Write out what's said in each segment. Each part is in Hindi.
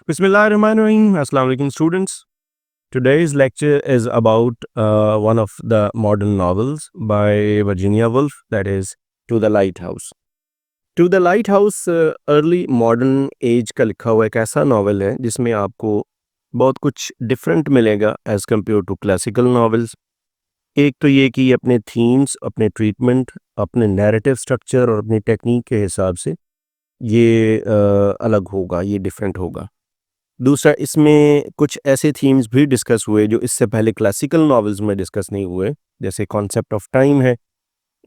Bismillahirrahmanirrahim. Assalamu alaikum, students. Today's lecture is about one of the modern novels by Virginia Woolf, that is To the Lighthouse. To the Lighthouse early modern age का लिखा हुआ एक ऐसा नावल है जिसमें आपको बहुत कुछ डिफरेंट मिलेगा as compare to classical novels. एक तो ये कि अपने थीम्स, अपने ट्रीटमेंट, अपने नैरेटिव स्ट्रक्चर और अपनी टेक्निक के हिसाब से ये अलग होगा, ये डिफरेंट होगा। दूसरा, इसमें कुछ ऐसे थीम्स भी डिस्कस हुए जो इससे पहले क्लासिकल नॉवेल्स में डिस्कस नहीं हुए, जैसे कॉन्सेप्ट ऑफ टाइम है,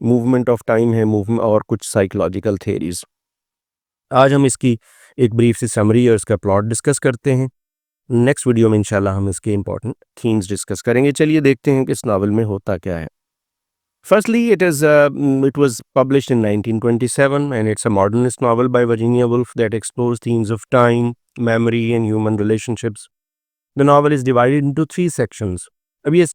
मूवमेंट ऑफ टाइम है, मूवमेंट और कुछ साइकोलॉजिकल थेरीज। आज हम इसकी एक ब्रीफ सी समरी और इसका प्लॉट डिस्कस करते हैं। नेक्स्ट वीडियो में इंशाल्लाह हम इसके इंपॉर्टेंट थीम्स डिस्कस करेंगे। चलिए देखते हैं कि इस नावल में होता क्या है। Firstly, it was published in 1927 and it's a modernist novel by Virginia Woolf that explores themes of time, memory and human relationships. The novel is divided into 3 sections. अब ये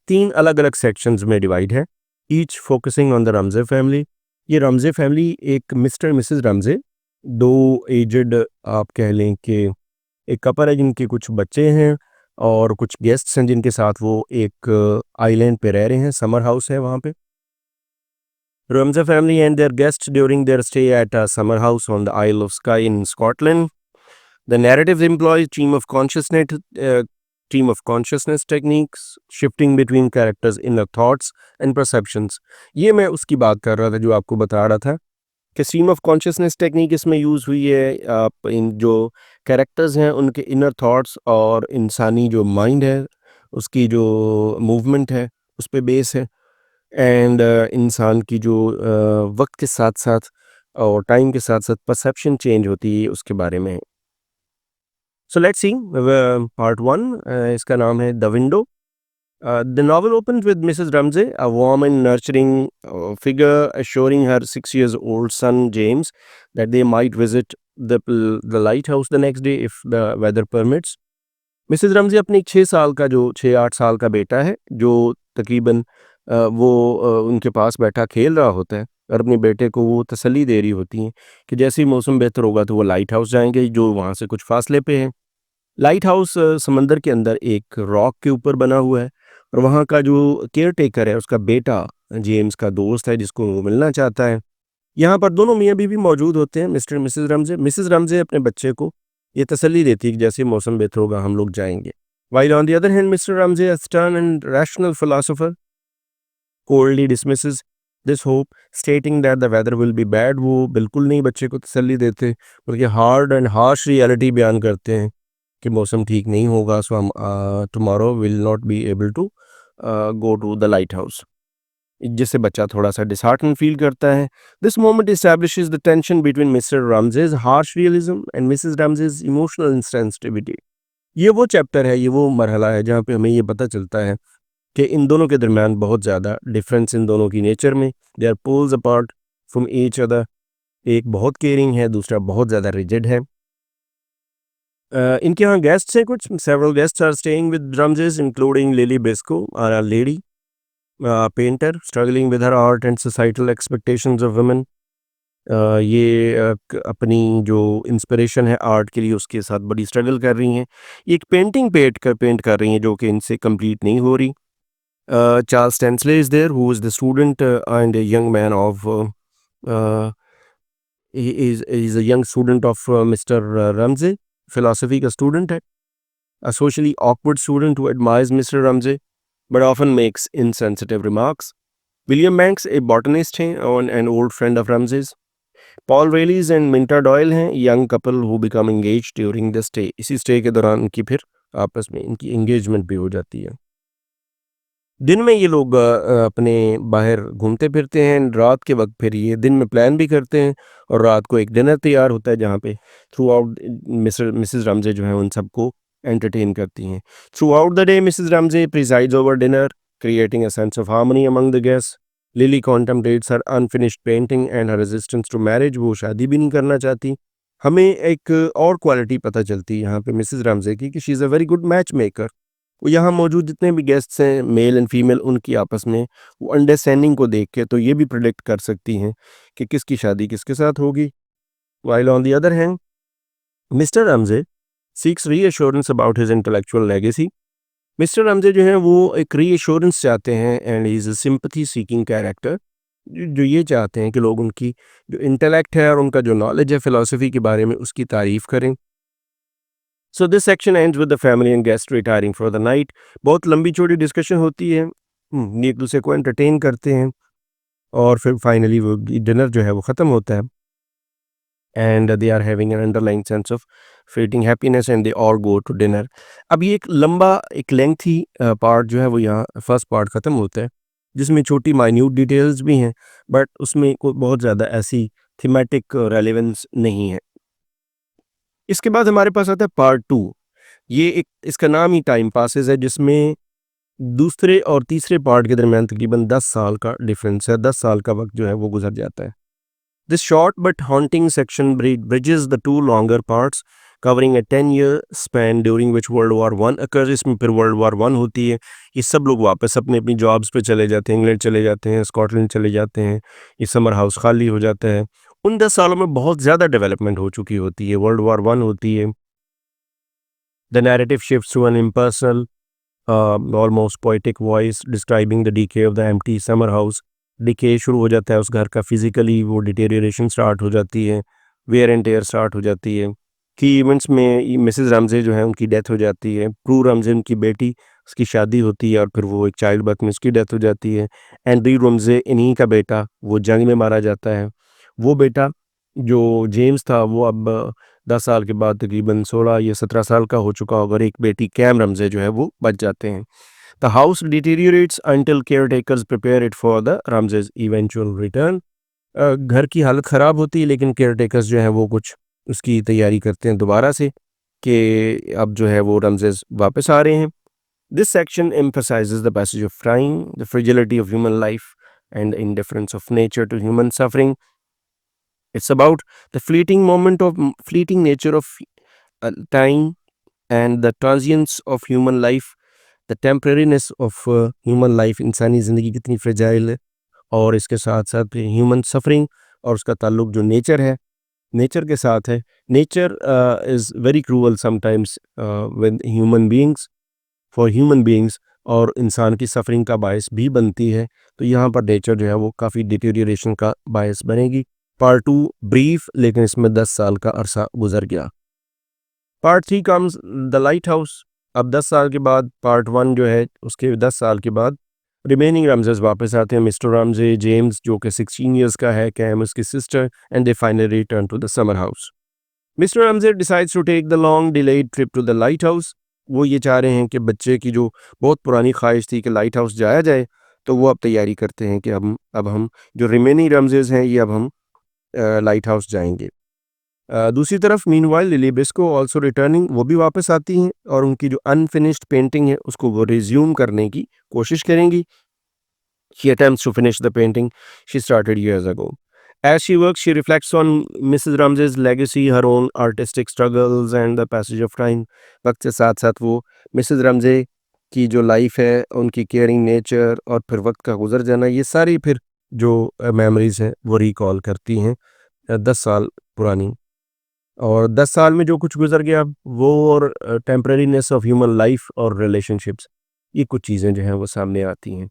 तीन अलग अलग sections में डिवाइड है, each focusing on the Ramsey family. ये रमजे फैमिली एक मिस्टर मिसेस रमजे, दो एजड आप कह लें कि एक कपल है जिनके कुछ बच्चे हैं और कुछ गेस्ट्स हैं जिनके साथ वो एक आइलैंड पे रह रहे हैं, समर हाउस है वहाँ पे। Ramsey family and their guests during their stay at a summer house on the Isle of Skye in Scotland. The narrative employs stream of consciousness techniques, shifting between characters' inner thoughts and perceptions. ये मैं उसकी बात कर रहा था जो आपको बता रहा था कि स्ट्रीम ऑफ कॉन्शियसनेस टेक्निक इसमें यूज़ हुई है। आप इन जो कैरेक्टर्स हैं उनके इनर थॉट्स और इंसानी जो माइंड है उसकी जो मूवमेंट है उस पर बेस है, एंड इंसान की जो वक्त के साथ साथ और टाइम के साथ साथ परसेप्शन चेंज होती है उसके बारे में। सो लेट्स सी पार्ट 1, इसका नाम है the window. The novel opens with Mrs. Ramsey, a warm and nurturing figure, assuring her 6 years old son James that they might visit the lighthouse the next day if the weather permits. Mrs Ramsay अपने 6 साल का जो 6-8 साल का बेटा है जो तकरीबन वो उनके पास बैठा खेल रहा होता है और अपने बेटे को वो तसल्ली दे रही होती हैं कि जैसे ही मौसम बेहतर होगा तो वो लाइट हाउस जाएंगे जो वहाँ से कुछ फासले पे है। लाइट हाउस समंदर के अंदर एक रॉक के ऊपर बना हुआ है और वहाँ का जो केयर टेकर है उसका बेटा जेम्स का दोस्त है जिसको वो मिलना चाहता है। यहाँ पर दोनों मियाँ बीवी मौजूद होते हैं, मिस्टर मिसेस रमज़े। मिसेस रमज़े अपने बच्चे को ये तसल्ली देती है कि जैसे मौसम बेहतर होगा हम लोग जाएंगे। While on the other hand, Mr. Ramsey, a stern and rational philosopher, coldly dismisses this hope, stating that the weather will be bad. वो बिल्कुल नहीं बच्चे को तसल्ली देते बल्कि हार्ड एंड हार्श रियलिटी बयान करते हैं कि मौसम ठीक नहीं होगा, सो हम tomorrow will not be able to go to the lighthouse, जिससे बच्चा थोड़ा सा डिसहार्टन फील करता है। This moment establishes the tension between Mr Ramsay's harsh realism and Mrs Ramsay's emotional sensitivity. ये वो चैप्टर है, ये वो मरहला है जहाँ पे हमें ये पता चलता है कि इन दोनों के दरमियान बहुत ज़्यादा डिफरेंस इन दोनों की नेचर में। They are poles apart from each other. एक बहुत केयरिंग है, दूसरा बहुत ज़्यादा रिजिड है। इनके यहाँ गेस्ट्स हैं कुछ। Several guests are staying with Ramsays including Lily Briscoe, our lady painter struggling with her art and societal expectations of women. ये अपनी जो इंस्पिरेशन है आर्ट के लिए उसके साथ बड़ी स्ट्रगल कर रही हैं। ये एक पेंटिंग पेंट कर रही हैं जो कि इनसे कंप्लीट नहीं हो रही। Charles Tansley is there who is the student and a young man of he is a young student of Mr. Ramsey, philosophy का स्टूडेंट है। A socially awkward student who admires Mr. Ramsey but often makes insensitive remarks. William Banks, a botanist हैं and an old friend of Ramsey's. Paul Rayleigh and Minta Doyle हैं, young couple who become engaged during the stay. इसी स्टे के दौरान उनकी फिर आपस में इनकी एंगेजमेंट भी हो जाती है। दिन में ये लोग अपने बाहर घूमते फिरते हैं, रात के वक्त फिर ये दिन में प्लान भी करते हैं और रात को एक डिनर तैयार होता है जहाँ पे थ्रू आउट मिसेस रामजे जो है उन सबको एंटरटेन करती हैं। Throughout the day Mrs Ramsay presides over dinner, creating a sense of harmony among the guests. Lily contemplates her unfinished painting and her resistance to marriage. वो शादी भी नहीं करना चाहती। हमें एक और क्वालिटी पता चलती है यहाँ पे मिसेस रामजे की कि she is a very good match maker. वो यहाँ मौजूद जितने भी गेस्ट्स हैं मेल एंड फीमेल उनकी आपस में वो अंडरस्टैंडिंग को देख के तो ये भी प्रेडिक्ट कर सकती हैं कि किसकी शादी किसके साथ होगी। While on the other hand, Mr Ramsay seeks reassurance about his intellectual legacy. Mr Ramsay जो है वो एक रीअश्योरेंस चाहते हैं and he is a sympathy seeking character, जो ये चाहते हैं कि लोग उनकी जो इंटेलेक्ट है और उनका जो नॉलेज है फ़िलॉसफ़ी के बारे में उसकी तारीफ़ करें। So this section ends with the family and guest retiring for the night. बहुत लंबी-चौड़ी डिस्कशन होती है। एक-दूसरे को एंटरटेन करते हैं और फिर फाइनली वो डिनर जो है वो ख़त्म होता है and they are having an underlying sense of feeling happiness and they all go to dinner. अब ये एक लंबा एक लेंथी पार्ट जो है वो यहाँ फर्स्ट पार्ट ख़त्म होता है, जिसमें छोटी माइन्यूट डिटेल्स भी हैं, बट उसमें कोई बहुत ज़्यादा ऐसी थीमेटिक रेलेवेंस नहीं है। इसके बाद हमारे पास आता है पार्ट 2। ये एक इसका नाम ही टाइम पासेस है, जिसमें दूसरे और तीसरे पार्ट के दरमियान तकरीबन 10 साल का डिफरेंस है। 10 साल का वक्त जो है वो गुजर जाता है। This short but haunting section bridges the two longer parts covering A 10-year span during which world war one occurs. इसमें फिर वर्ल्ड वॉर वन होती है। ये सब लोग वापस अपनी अपनी जॉब्स पे चले जाते हैं, इंग्लैंड चले जाते हैं, स्कॉटलैंड चले जाते हैं। ये समर हाउस खाली हो जाता है। उन 10 सालों में बहुत ज़्यादा डेवलपमेंट हो चुकी होती है। वर्ल्ड वॉर वन होती है। The narrative shifts to an impersonal almost poetic voice describing the decay of the empty summer house। Decay शुरू हो जाता है उस घर का, फिजिकली वो डिटेरियोरेशन स्टार्ट हो जाती है, वेयर एंड टेयर स्टार्ट हो जाती है। की इवेंट्स में मिसेस रमजे जो है उनकी डेथ हो जाती है। प्रू रमजे उनकी बेटी, उसकी शादी होती है और फिर वो एक चाइल्ड बर्थ में उसकी डेथ हो जाती है। एंड्री रमजे इन्हीं का बेटा, वो जंग में मारा जाता है। वो बेटा जो जेम्स था वो अब 10 साल के बाद तकरीबन 16 या 17 साल का हो चुका होगा और एक बेटी कैम रमजे जो है वो बच जाते हैं। The house deteriorates until caretakers prepare it for the Ramsays' eventual return. घर की हालत ख़राब होती है, लेकिन केयरटेकर्स जो हैं वो कुछ उसकी तैयारी करते हैं दोबारा से कि अब जो है वो रमजेस वापस आ रहे हैं। This section emphasizes the passage of time, the fragility of human life, and the indifference of nature to human suffering. It's about the fleeting nature of time and the transience of human life, the temporariness of human life। इंसानी ज़िंदगी कितनी फ्रेजाइल है और इसके साथ साथ ह्यूमन सफरिंग और उसका ताल्लुक जो नेचर है, नेचर के साथ है। Nature is very cruel sometimes with human beings, for human beings, और इंसान की सफरिंग का बायस भी बनती है। तो यहाँ पर नेचर जो है वो काफ़ी डिटेरियोरेशन का बायस बनेगी। पार्ट 2 ब्रीफ, लेकिन इसमें 10 साल का अरसा गुजर गया। Part 3 comes the light house. अब 10 साल के बाद पार्ट 1 जो है उसके 10 साल के बाद रिमेनिंग रमजेस वापस आते हैं। मिस्टर रमजे, जेम्स जो कि 16 ईयर्स का है, कैम उसकी sister, and they finally return to the summer house. Mr Ramsay decides to take the long delayed trip to the lighthouse. वो ये चाह रहे हैं कि बच्चे की जो बहुत पुरानी ख्वाहिश थी कि लाइट हाउस जाया जाए, तो वो अब तैयारी करते हैं कि अब हम जो रिमेनिंग रमजेस हैं ये अब हम लाइट हाउस जाएंगे। दूसरी तरफ मीनवाइल लिली बिस्को ऑल्सो रिटर्निंग, वो भी वापस आती हैं और उनकी जो अनफिनिश्ड पेंटिंग है उसको वो रिज्यूम करने की कोशिश करेंगी। She attempts to finish the painting she started years ago. As she works, she reflects on Mrs. Ramsey's legacy, her own artistic struggles and the passage of time। वक्त के साथ साथ वो मिसेस रमजे की जो लाइफ है, उनकी केयरिंग नेचर और फिर वक्त का गुजर जाना, ये सारी फिर जो मेमोरीज हैं वो रिकॉल करती हैं 10 साल पुरानी। और 10 साल में जो कुछ गुजर गया वो, और टेम्परेरीनेस ऑफ ह्यूमन लाइफ और रिलेशनशिप्स, ये कुछ चीज़ें जो हैं वो सामने आती हैं।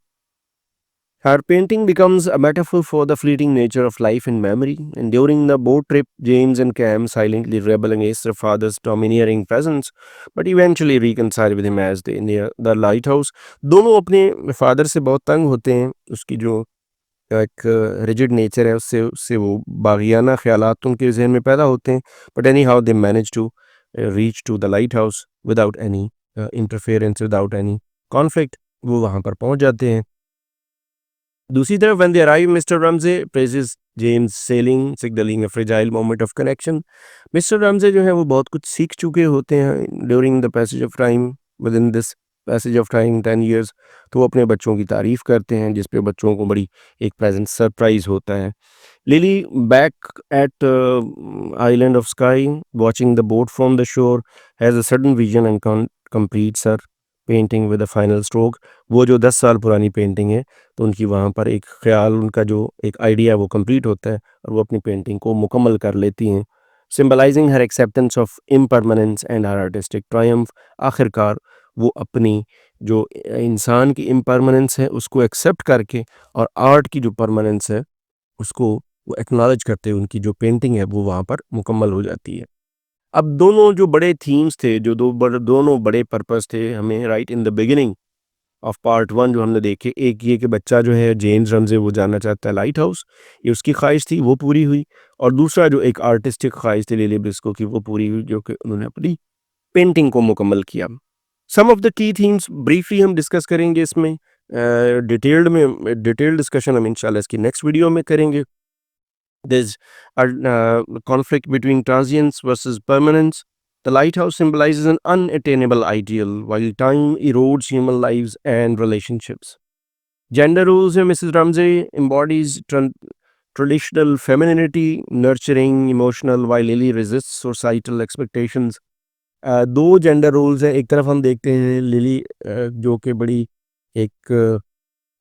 Her painting becomes a metaphor for the fleeting nature of life and memory, and during the boat trip, James and Cam silently rebel against their father's domineering presence, but eventually reconcile with him as they near the lighthouse। दोनों अपने फादर से बहुत तंग होते हैं, उसकी जो एक रिजिड नेचर है उससे उससे वो बागियाना ख्यालात उनके जहन में पैदा होते हैं, but anyhow they manage to reach to the lighthouse without any interference, without any conflict, वो वहाँ पर पहुँच जाते हैं। दूसरी तरफ when they arrive, Mr. Ramsey praises James sailing, signaling a fragile moment of connection। Mr Ramsay जो है वो बहुत कुछ सीख चुके होते हैं during the passage of time, within this passage of time 10 years। तो वो अपने बच्चों की तारीफ करते हैं, जिस पे बच्चों को बड़ी एक प्रेजेंट सरप्राइज होता है। Lily back at island of sky watching the boat from the shore has a sudden vision and completes her painting with a final stroke. वो जो 10 साल पुरानी पेंटिंग है, तो उनकी वहाँ पर एक ख्याल, उनका जो एक आइडिया वो कंप्लीट होता है और वो अपनी पेंटिंग को मुकम्मल कर लेती हैं। Symbolising her acceptance of impermanence and her artistic Triumph. आखिरकार वो अपनी जो इंसान की इम्परमानेंस है उसको एक्सेप्ट करके और आर्ट की जो परमानेंस है उसको वो एक्नॉलेज करते हुए उनकी जो पेंटिंग है वो वहाँ पर मुकम्मल हो जाती है। अब दोनों जो बड़े थीम्स थे, जो दोनों बड़े पर्पस थे हमें right in the beginning of part 1 जो हमने देखे, एक ये कि बच्चा जो है जेम्स रमज़े वो जानना चाहता है लाइट हाउस, ये उसकी ख्वाहिश थी वो पूरी हुई। और दूसरा जो एक आर्टिस्टिक ख्वाहिश थी लिली ब्रिस्को की वो पूरी हुई, जो कि उन्होंने अपनी पेंटिंग को मुकम्मल किया। Some of the key themes briefly हम डिस्कस करेंगे इसमें, डिटेल्ड डिस्कशन हम इंशाल्लाह इसकी नेक्स्ट वीडियो में करेंगे। There's a conflict between transience versus permanence. The lighthouse symbolizes an unattainable ideal, while time erodes human lives and relationships. Gender roles in Mrs. Ramsey embodies traditional femininity, nurturing, emotional, while Lily resists societal expectations. दो जेंडर रोल्स हैं, एक तरफ हम देखते हैं लिली जो कि बड़ी एक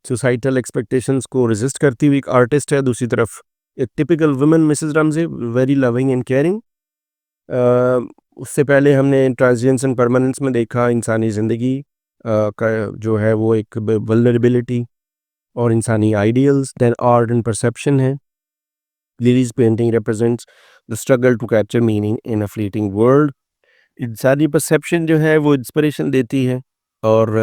सोसाइटल एक्सपेक्टेशंस को रेजिस्ट करती हुई एक आर्टिस्ट है, दूसरी तरफ एक typical woman Mrs Ramsay, very loving and caring. उससे पहले हमने ट्रांजिएंस एंड परमानेंस में देखा इंसानी ज़िंदगी का जो है वो एक वल्नरेबिलिटी और इंसानी ideals, then art and perception है। Lily's painting represents the struggle to capture meaning in a fleeting world. इंसानी परसेप्शन जो है वो इंस्पिरेशन देती है और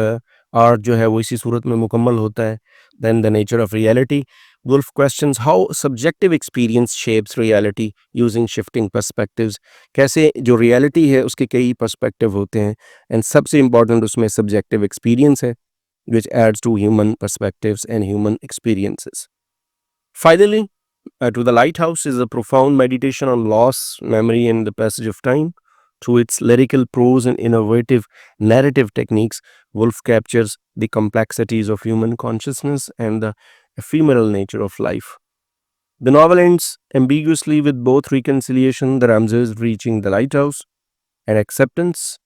आर्ट जो है वो इसी सूरत में मुकम्मल होता है। Then the nature of reality, Woolf questions how subjective experience shapes reality using shifting perspectives. कैसे जो रियलिटी है उसके कई पर्सपेक्टिव होते हैं एंड सबसे इम्पॉर्टेंट उसमें सब्जेक्टिव एक्सपीरियंस है which adds to human perspectives and human experiences. Finally, To the Lighthouse is a profound meditation on loss, memory, and the passage of time. Through its lyrical prose and innovative narrative techniques, Woolf captures the complexities of human consciousness and the ephemeral nature of life. The novel ends ambiguously with both reconciliation, the Ramses reaching the lighthouse, and acceptance,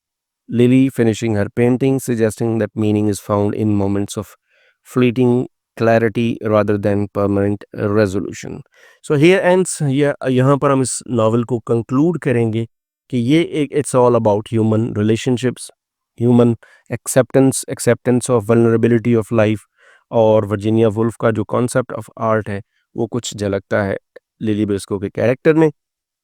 Lily finishing her painting, suggesting that meaning is found in moments of fleeting clarity rather than permanent resolution. So here ends, यहाँ पर हम इस नॉवल को कंक्लूड करेंगे कि ये एक it's all about human relationships, human acceptance of vulnerability of life, और वर्जीनिया वुल्फ का जो कॉन्सेप्ट ऑफ आर्ट है वो कुछ झलकता है लिली ब्रिस्को के कैरेक्टर में।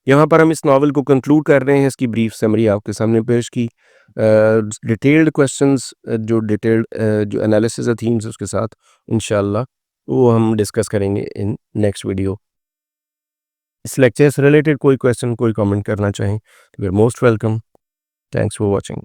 यहाँ पर हम इस नावल को कंक्लूड कर रहे हैं, इसकी ब्रीफ समरी आपके सामने पेश की। डिटेल्ड क्वेश्चंस जो एनालिसिस है थीम्स उसके साथ इंशाल्लाह वो हम डिस्कस करेंगे इन नेक्स्ट वीडियो। इस लेक्चर से रिलेटेड कोई क्वेश्चन कोई कमेंट करना चाहें तो we are most welcome. Thanks for watching.